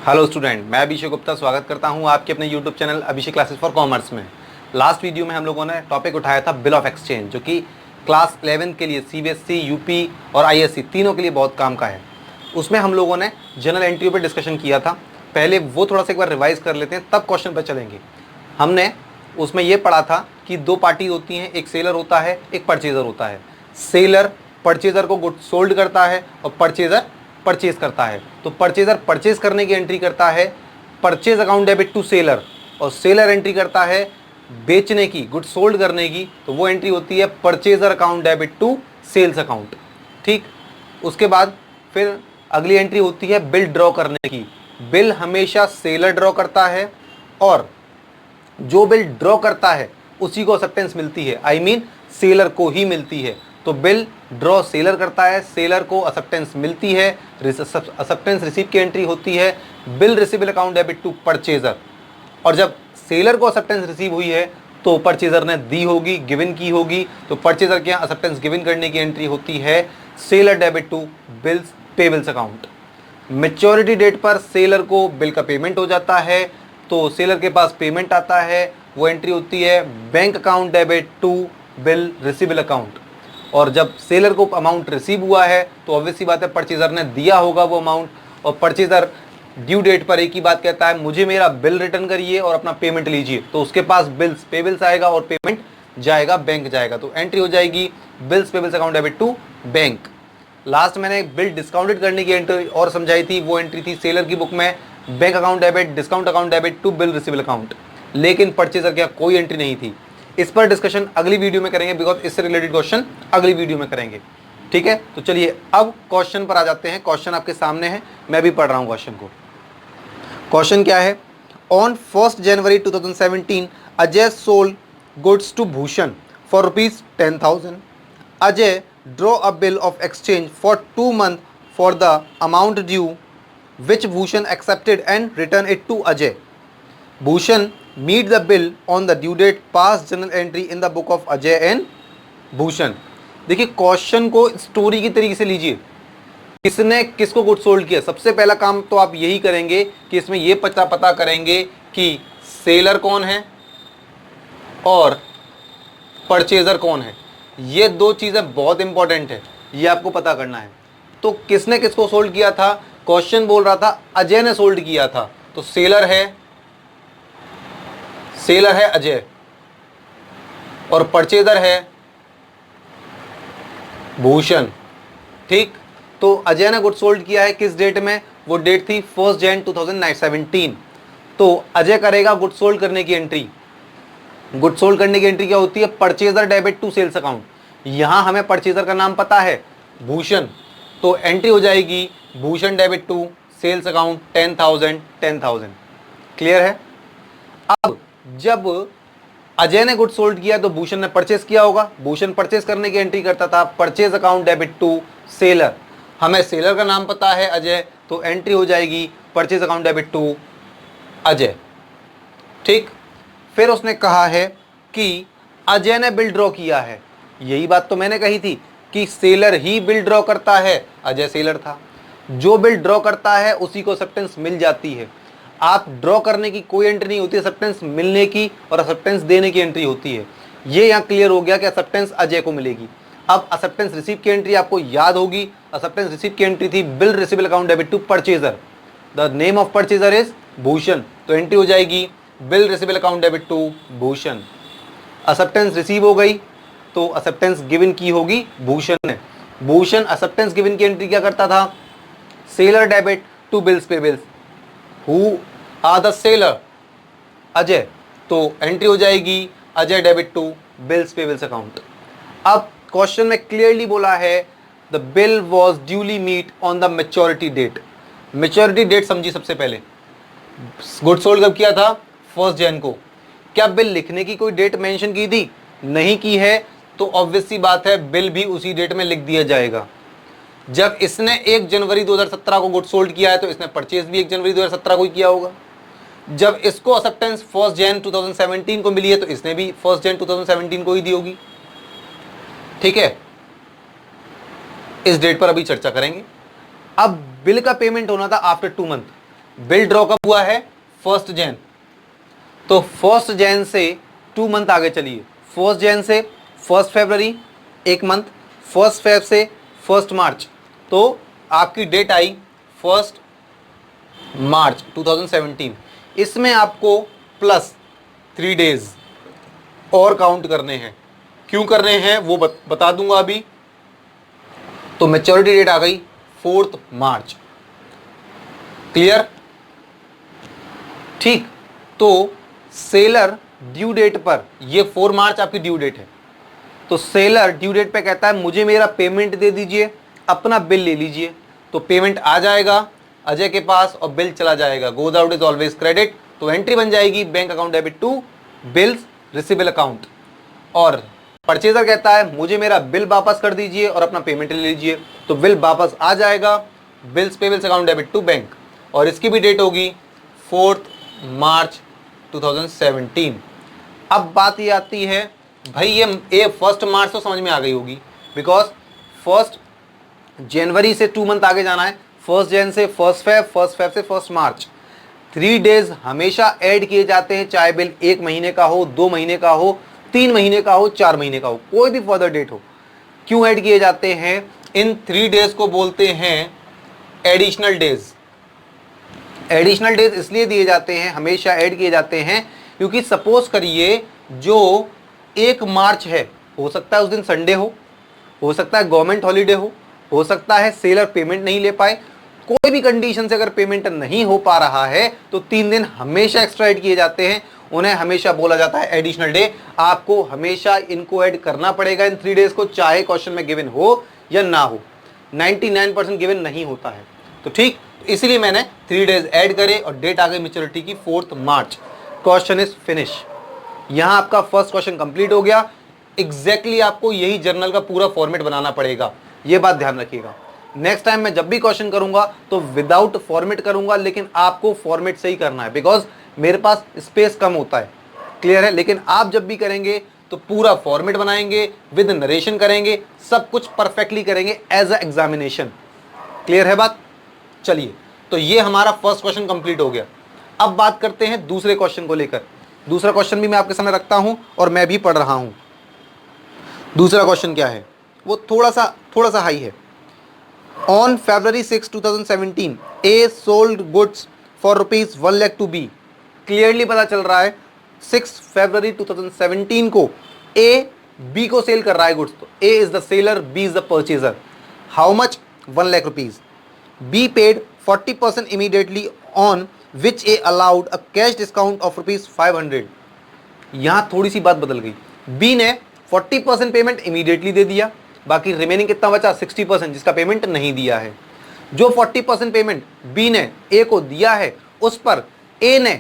Hello student, मैं अभिषेक गुप्ता स्वागत करता हूं आपके अपने YouTube channel Abhishek classes for commerce में। लास्ट वीडियो में हम लोगों ने टॉपिक उठाया था बिल ऑफ एक्सचेंज, जो कि क्लास 11 के लिए सीबीएसई, यूपी और आईएससी तीनों के लिए बहुत काम का है। उसमें हम लोगों ने जनरल एंट्री पर डिस्कशन किया था। पहले वो थोड़ा सा एक बार रिवाइज कर लेते हैं, तब क्वेश्चन पर चलेंगे। हमने उसमें ये पढ़ा था कि दो पार्टी होती हैं, एक सेलर होता है, एक परचेज़र होता है। सेलर परचेज़र को गुड्स सोल्ड करता है और परचेज़र परचेज करता है। तो परचेजर परचेज करने की एंट्री करता है purchase account debit to seller, और सेलर एंट्री करता है बेचने की, गुड्स सोल्ड करने की, तो वो एंट्री होती है purchaser account debit to sales account. ठीक, उसके बाद फिर अगली एंट्री होती है बिल ड्रॉ करने की। बिल हमेशा सेलर ड्रॉ करता है और जो बिल ड्रॉ करता है उसी को एक्सेप्टेंस मिलती है, आई मीन सेलर को ही मिलती है। तो बिल ड्रॉ सेलर करता है, सेलर को एक्सेप्टेंस मिलती है, एक्सेप्टेंस रिसीव की एंट्री होती है bill receivable account debit to purchaser. और जब सेलर को एक्सेप्टेंस रिसीव हुई है तो परचेजर ने दी होगी, गिवन की होगी, तो परचेजर के यहाँ एक्सेप्टेंस गिवन करने की एंट्री होती है seller debit to bills payables account. Maturity date पर सेलर को बिल का पेमेंट हो जाता है, तो सेलर के पास पेमेंट आता है, वो एंट्री होती है bank account debit to bill receivable account. और जब सेलर को अमाउंट रिसीव हुआ है तो ऑब्वियस सी बात है परचेजर ने दिया होगा वो अमाउंट, और परचेजर ड्यू डेट पर एक ही बात कहता है, मुझे मेरा बिल रिटर्न करिए और अपना पेमेंट लीजिए। तो उसके पास बिल्स पेबल्स आएगा और पेमेंट जाएगा, बैंक जाएगा। तो एंट्री हो जाएगी bills payables account debit to bank. Last मैंने बिल डिस्काउंटेड करने की एंट्री और समझाई थी, वो एंट्री थी सेलर की बुक में bank account debit discount account debit to bill receivable account, लेकिन परचेजर की कोई एंट्री नहीं थी। इस पर डिस्कशन अगली वीडियो में करेंगे, बिकॉज इससे रिलेटेड क्वेश्चन अगली वीडियो में करेंगे। ठीक है, तो चलिए अब क्वेश्चन पर आ जाते हैं। क्वेश्चन आपके सामने है, मैं भी पढ़ रहा हूं क्वेश्चन को। क्वेश्चन क्या है? On 1 January 2017 Ajay sold goods to Bhushan for ₹10,000। Ajay draw a bill of exchange for 2 months for the amount due which Bhushan accepted and return it to Ajay. Bhushan meet the bill on the due date, pass journal entry in the book of Ajay and Bhushan। देखिए question को story की तरीके से लीजिए। किसने किसको good sold किया? सबसे पहला काम तो आप यही करेंगे कि इसमें ये पता करेंगे कि सेलर कौन है और परचेजर कौन है। ये दो चीज़ें बहुत इंपॉर्टेंट है, ये आपको पता करना है। तो किसने किसको सोल्ड किया था? क्वेश्चन बोल रहा था अजय ने सोल्ड किया था, तो सेलर है अजय और परचेजर है भूषण। ठीक, तो अजय ने गुड सोल्ड किया है किस डेट में? वो डेट थी 1 जनवरी 2017। तो अजय करेगा गुड सोल्ड करने की एंट्री। गुड सोल्ड करने की एंट्री क्या होती है? Purchaser debit to sales account. यहां हमें परचेजर का नाम पता है भूषण, तो एंट्री हो जाएगी Bhushan debit to sales account 10,000। Clear है? अब जब अजय ने गुड सोल्ड किया तो भूषण ने परचेस किया होगा। भूषण परचेस करने की एंट्री करता था purchase account debit to seller. हमें सेलर का नाम पता है अजय, तो एंट्री हो जाएगी purchase account debit to Ajay. ठीक, फिर उसने कहा है कि अजय ने बिल ड्रॉ किया है। यही बात तो मैंने कही थी कि सेलर ही बिल ड्रॉ करता है, अजय सेलर था। जो बिल ड्रॉ करता है उसी को एक्सेप्टेंस मिल जाती है। आप ड्रॉ करने की कोई एंट्री नहीं होती, एक्सेप्टेंस मिलने की और एक्सेप्टेंस देने की एंट्री होती है। ये यहाँ क्लियर हो गया कि एक्सेप्टेंस अजय को मिलेगी। अब एक्सेप्टेंस रिसीव की एंट्री आपको याद होगी। एक्सेप्टेंस रिसीव की एंट्री थी bill receivable account debit to purchaser. The name of purchaser is Bhushan, तो एंट्री हो जाएगी bill receivable account debit to Bhushan. Acceptance receive हो गई तो एक्सेप्टेंस गिवन की होगी भूषण ने। भूषण एक्सेप्टेंस गिवन की एंट्री क्या करता था? Seller debit to bills payables. Who are the seller? Ajay, तो एंट्री हो जाएगी Ajay debit to bills payables account. अब क्वेश्चन में क्लियरली बोला है the bill was duly meet on the maturity date. Maturity date समझी सबसे पहले। गुड सोल्ड कब किया था? 1 जनवरी को। क्या बिल लिखने की कोई डेट मेंशन की थी? नहीं की है, तो ऑब्वियस सी बात है बिल भी उसी डेट में लिख दिया जाएगा। जब इसने 1 जनवरी 2017 को गुड सोल्ड किया है तो इसने परचेज भी 1 जनवरी 2017 को ही किया होगा। जब इसको एक्सेप्टेंस 1 जनवरी 2017 को मिली है तो इसने भी 1 जनवरी 2017 को ही दी होगी। ठीक है, इस डेट पर अभी चर्चा करेंगे। अब बिल का पेमेंट होना था आफ्टर 2 मंथ। बिल ड्रॉ कब हुआ है? 1 जैन। तो 1 जैन से 2 मंथ आगे चलिए, 1 जैन से 1 फरवरी 1 मंथ, 1 फेब से 1 मार्च, तो आपकी डेट आई 1 मार्च 2017। इसमें आपको प्लस 3 डेज और काउंट करने हैं। क्यों करने हैं वो बता दूंगा अभी। तो मैच्योरिटी डेट आ गई 4 मार्च। क्लियर? ठीक। तो सेलर ड्यू डेट पर, ये 4 मार्च आपकी ड्यू डेट है, तो सेलर ड्यू डेट पे कहता है मुझे मेरा पेमेंट दे दीजिए, अपना बिल ले लीजिए। तो पेमेंट आ जाएगा अजय के पास और बिल चला जाएगा। Goes out is always credit. तो एंट्री बन जाएगी bank account debit to bills receivable account. और परचेजर कहता है मुझे मेरा बिल वापस कर दीजिए और अपना पेमेंट ले लीजिए। तो बिल वापस आ जाएगा, bills payables account debit to bank, और इसकी भी डेट होगी 4 मार्च 2017। अब बात ये आती है भाई, ये 1 मार्च तो समझ में आ गई होगी, बिकॉज 1 जनवरी से 2 मंथ आगे जाना है। 1 जैन से 1 फेब, 1 फेब से 1 मार्च। 3 डेज हमेशा ऐड किए जाते हैं, चाहे बिल 1 महीने का हो, 2 महीने का हो, 3 महीने का हो, 4 महीने का हो, कोई भी फर्दर डेट हो। क्यों ऐड किए जाते हैं? इन 3 डेज को बोलते हैं एडिशनल डेज। एडिशनल डेज इसलिए दिए जाते हैं, हमेशा ऐड किए जाते हैं, क्योंकि सपोज करिए जो 1 मार्च है, हो सकता है उस दिन संडे हो सकता है गवर्नमेंट हॉलीडे हो सकता है सेलर पेमेंट नहीं ले पाए। कोई भी कंडीशन से अगर पेमेंट नहीं हो पा रहा है तो 3 दिन हमेशा एक्स्ट्रा ऐड किए जाते हैं। उन्हें हमेशा बोला जाता है एडिशनल डे। आपको हमेशा इनको ऐड करना पड़ेगा, इन 3 डेज को, चाहे क्वेश्चन में गिवन हो या ना हो। 99% गिवन नहीं होता है। तो ठीक, इसीलिए मैंने 3 डेज ऐड करे और डेट आ गई मैच्योरिटी की 4 मार्च। Question is finish. यहां आपका फर्स्ट क्वेश्चन कंप्लीट हो गया। एग्जैक्टली आपको यही जर्नल का पूरा फॉर्मेट बनाना पड़ेगा, ये बात ध्यान रखिएगा। नेक्स्ट टाइम मैं जब भी क्वेश्चन करूंगा तो विदाउट फॉर्मेट करूंगा, लेकिन आपको फॉर्मेट से ही करना है, बिकॉज मेरे पास स्पेस कम होता है। क्लियर है? लेकिन आप जब भी करेंगे तो पूरा फॉर्मेट बनाएंगे, विद नरेशन करेंगे, सब कुछ परफेक्टली करेंगे एज अ एग्जामिनेशन। क्लियर है बात? चलिए, तो ये हमारा फर्स्ट क्वेश्चन कंप्लीट हो गया। अब बात करते हैं दूसरे क्वेश्चन को लेकर। दूसरा क्वेश्चन भी मैं आपके सामने रखता हूं और मैं भी पढ़ रहा हूं। दूसरा क्वेश्चन क्या है? वो थोड़ा सा हाई है। On February 6, 2017 A sold goods for ₹1 lakh to B। Clearly पता चल रहा है 6 फरवरी 2017 को A B को सेल कर रहा है गुड्स। तो A is the seller, B is the purchaser. How much? 1 lakh rupees. B paid 40% immediately on which A allowed a cash discount of ₹500। यहां थोड़ी सी बात बदल गई। B ने 40% पेमेंट इमीडिएटली दे दिया, बाकी रिमेनिंग कितना बचा? 60%, जिसका पेमेंट नहीं दिया है। जो 40% पेमेंट B ने A को दिया है, उस पर A ने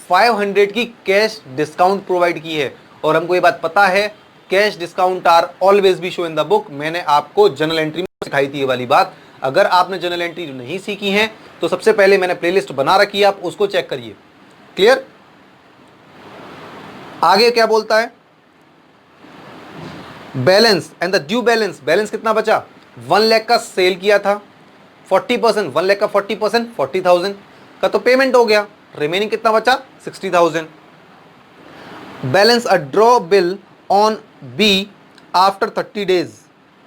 500 की कैश डिस्काउंट प्रोवाइड की है। और हमको ये बात पता है, cash discount are always be show in the book. मैंने आपको जर्नल एंट्री में सिखाई थी ये वाली बात। अगर आपने जर्नल एंट्री नहीं सीखी है तो सबसे पहले मैंने प्लेलिस्ट बना रखी है, आप उसको चेक करिए। क्लियर? आगे क्या बोलता है? Balance and the due balance. Balance कितना बचा? 1 लाख का सेल किया था, 40%, 1 लाख का 40%, 40,000 का तो पेमेंट हो गया। रिमेनिंग कितना बचा? 60,000। Balance a draw bill on B after 30 days.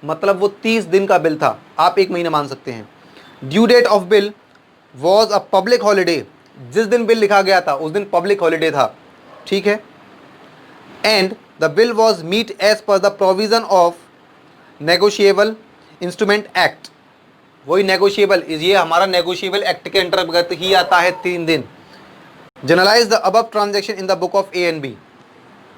मतलब वो 30 दिन का बिल था, आप 1 महीना मान सकते हैं। Due date of bill was a public holiday. जिस दिन बिल लिखा गया था उस दिन पब्लिक हॉलीडे था। ठीक है? And the bill was meet as per the provision of negotiable instrument act. वही नेगोशिएबल, ये हमारा नेगोशिएबल एक्ट के अंतर्गत ही आता है 3 दिन। Journalise the above transaction in the book of A and B.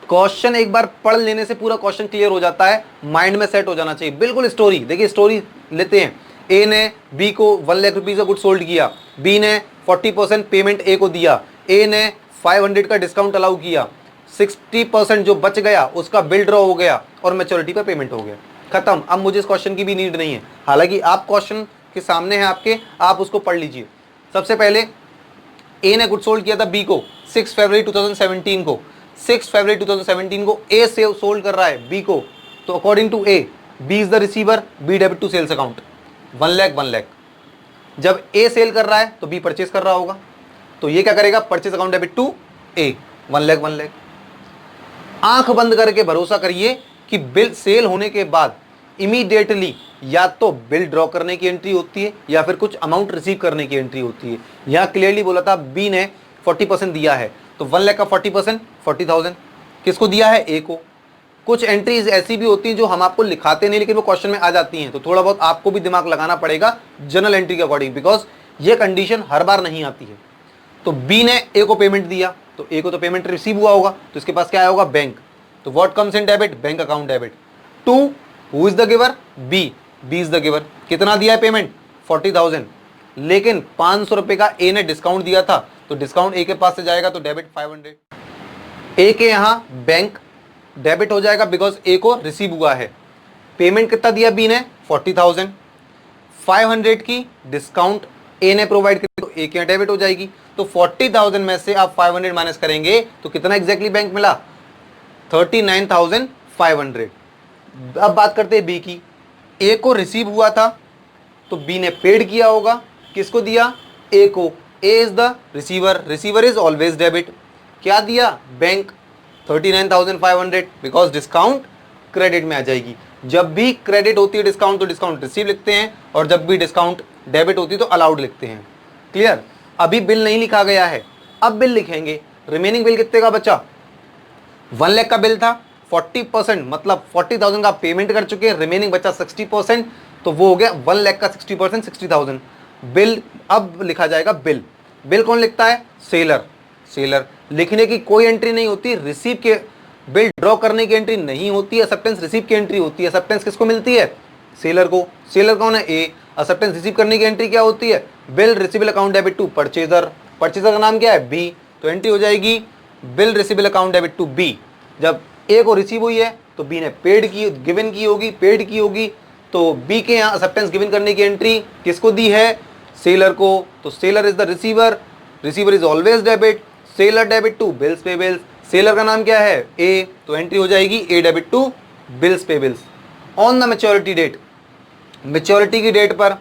Question एक बार पढ़ लेने से पूरा क्वेश्चन क्लियर हो जाता है, माइंड में सेट हो जाना चाहिए बिल्कुल। स्टोरी देखिए, स्टोरी लेते हैं। ए ने बी को 1 लाख रुपीज का गुड सोल्ड किया, बी ने 40% पेमेंट ए को दिया, ए ने 500 का डिस्काउंट अलाउ किया, 60% जो बच गया उसका बिल ड्रॉ हो गया और मैच्योरिटी पर पेमेंट हो गया। खत्म। अब मुझे इस क्वेश्चन की भी नीड नहीं है, हालांकि आप क्वेश्चन के सामने है आपके, आप उसको पढ़ लीजिए। सबसे पहले ए ने गुड सोल्ड किया था बी को 6 फरवरी 2017 को। 6 फरवरी 2017 को ए से सोल्ड कर रहा है बी को, तो according to A B is the receiver, B debit to sales account. 1 lakh 1 lakh. जब ए सेल कर रहा है तो बी परचेज कर रहा होगा, तो ये क्या करेगा, परचेज अकाउंट डेबिट टू ए, 1 लाख 1 लाख। आंख बंद करके भरोसा करिए कि बिल सेल होने के बाद इमीडिएटली या तो बिल ड्रॉ करने की एंट्री होती है या फिर कुछ अमाउंट रिसीव करने की एंट्री होती है। यहां क्लियरली बोला था बी ने 40% दिया है, तो 1 लाख का 40% 40,000 किसको दिया है, ए को। कुछ एंट्रीज ऐसी भी होती हैं जो हम आपको लिखाते नहीं लेकिन वो क्वेश्चन में आ जाती हैं, तो थोड़ा बहुत आपको भी दिमाग लगाना पड़ेगा जनरल एंट्री के अकॉर्डिंग, बिकॉज ये कंडीशन हर बार नहीं आती है। तो बी ने ए को पेमेंट दिया, तो ए को तो पेमेंट रिसीव हुआ होगा, तो इसके पास क्या आया होगा, बैंक। तो what comes in debit, bank account debit to who is the giver, B, B is the giver. कितना दिया है पेमेंट, 40,000, लेकिन 500 रुपए का ए ने डिस्काउंट दिया था, तो डिस्काउंट ए के पास से जाएगा, तो डेबिट 500। ए के यहां बैंक डेबिट हो जाएगा बिकॉज ए को रिसीव हुआ है। पेमेंट कितना दिया बी ने, 40,000, 500 की डिस्काउंट ए ने प्रोवाइड की, तो ए के डेबिट हो जाएगी। तो 40,000 में से आप 500 माइनस करेंगे तो कितना एग्जैक्टली बैंक मिला, 39,500। अब बात करते हैं बी की। ए को रिसीव हुआ था तो बी ने पेड किया होगा, किसको दिया, ए को। A is the receiver, receiver is always debit. क्या दिया, बैंक, 39,500 बिकॉज डिस्काउंट क्रेडिट में आ जाएगी। जब भी क्रेडिट होती है डिस्काउंट तो डिस्काउंट रिसीव लिखते हैं, और जब भी डिस्काउंट डेबिट होती है तो अलाउड लिखते हैं। क्लियर। अभी बिल नहीं लिखा गया है, अब बिल लिखेंगे। रिमेनिंग बिल कितने का बचा, 1 लाख का बिल था, 40% मतलब 40,000 का पेमेंट कर चुके हैं, रिमेनिंग बचा 60%, तो वो हो गया 1 लाख का 60% 60,000। बिल अब लिखा जाएगा बिल। बिल कौन लिखता है, सेलर। सेलर लिखने की कोई एंट्री नहीं होती, रिसीव के बिल ड्रॉ करने की एंट्री नहीं होती है, एक्सेप्टेंस रिसीव की एंट्री होती है। एक्सेप्टेंस किसको मिलती है, सेलर को। सेलर कौन है, ए। एक्सेप्टेंस रिसीव करने की एंट्री क्या होती है, bill receivable account debit to purchaser. Purchaser का नाम क्या है, बी, तो एंट्री हो जाएगी bill receivable account debit to B. जब ए को रिसीव हुई है तो बी ने पेड की, गिवन की होगी, पेड की होगी, तो बी के यहाँ एक्सेप्टेंस गिवन करने की एंट्री किसको दी है, सेलर को। तो seller is the receiver, receiver is always debit, seller debit to bills pay bills. Seller का नाम क्या है, ए, तो एंट्री हो जाएगी A debit to bills pay bills. On the maturity date, maturity की डेट पर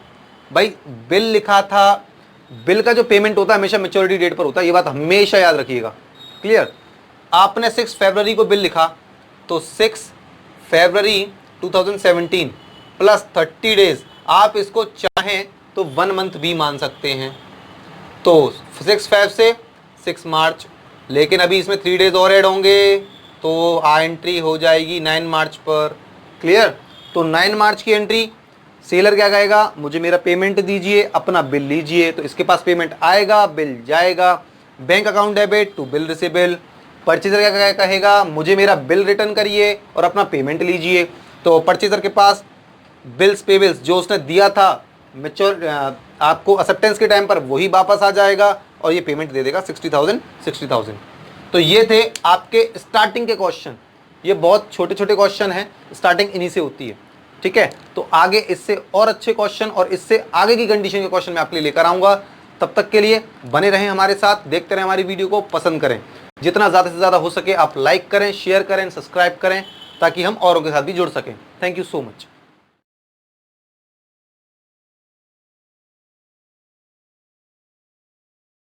भाई बिल लिखा था, बिल का जो पेमेंट होता है हमेशा मैच्योरिटी डेट पर होता है, ये बात हमेशा याद रखिएगा। क्लियर। आपने 6 फरवरी को बिल लिखा, तो 6 फरवरी 2017 प्लस 30 डेज, आप इसको चाहें तो 1 मंथ भी मान सकते हैं। तो 6 फेब से 6 मार्च, लेकिन अभी इसमें 3 डेज और ऐड होंगे, तो एंट्री हो जाएगी 9 मार्च पर। क्लियर। तो 9 मार्च की एंट्री, सेलर क्या कहेगा, मुझे मेरा पेमेंट दीजिए, अपना बिल लीजिए, तो इसके पास पेमेंट आएगा, बिल जाएगा, bank account debit to bill receivable. Purchaser क्या कहेगा, मुझे मेरा बिल रिटर्न करिए और अपना पेमेंट लीजिए, तो परचेजर के पास बिल्स पे बिल्स जो उसने दिया था मैच्योर आपको एक्सेप्टेंस के टाइम पर वही वापस आ जाएगा और ये पेमेंट दे देगा 60,000। तो ये थे आपके स्टार्टिंग के क्वेश्चन। ये बहुत छोटे छोटे क्वेश्चन हैं, स्टार्टिंग इन्हीं से होती है। ठीक है, तो आगे इससे और अच्छे क्वेश्चन और इससे आगे की कंडीशन के क्वेश्चन मैं आपके लिए लेकर आऊँगा। तब तक के लिए बने रहें हमारे साथ, देखते रहें हमारी वीडियो को, पसंद करें। जितना ज़्यादा से ज़्यादा हो सके आप लाइक करें, शेयर करें, सब्सक्राइब करें, ताकि हम औरों के साथ भी जुड़ सकें। Thank you so much.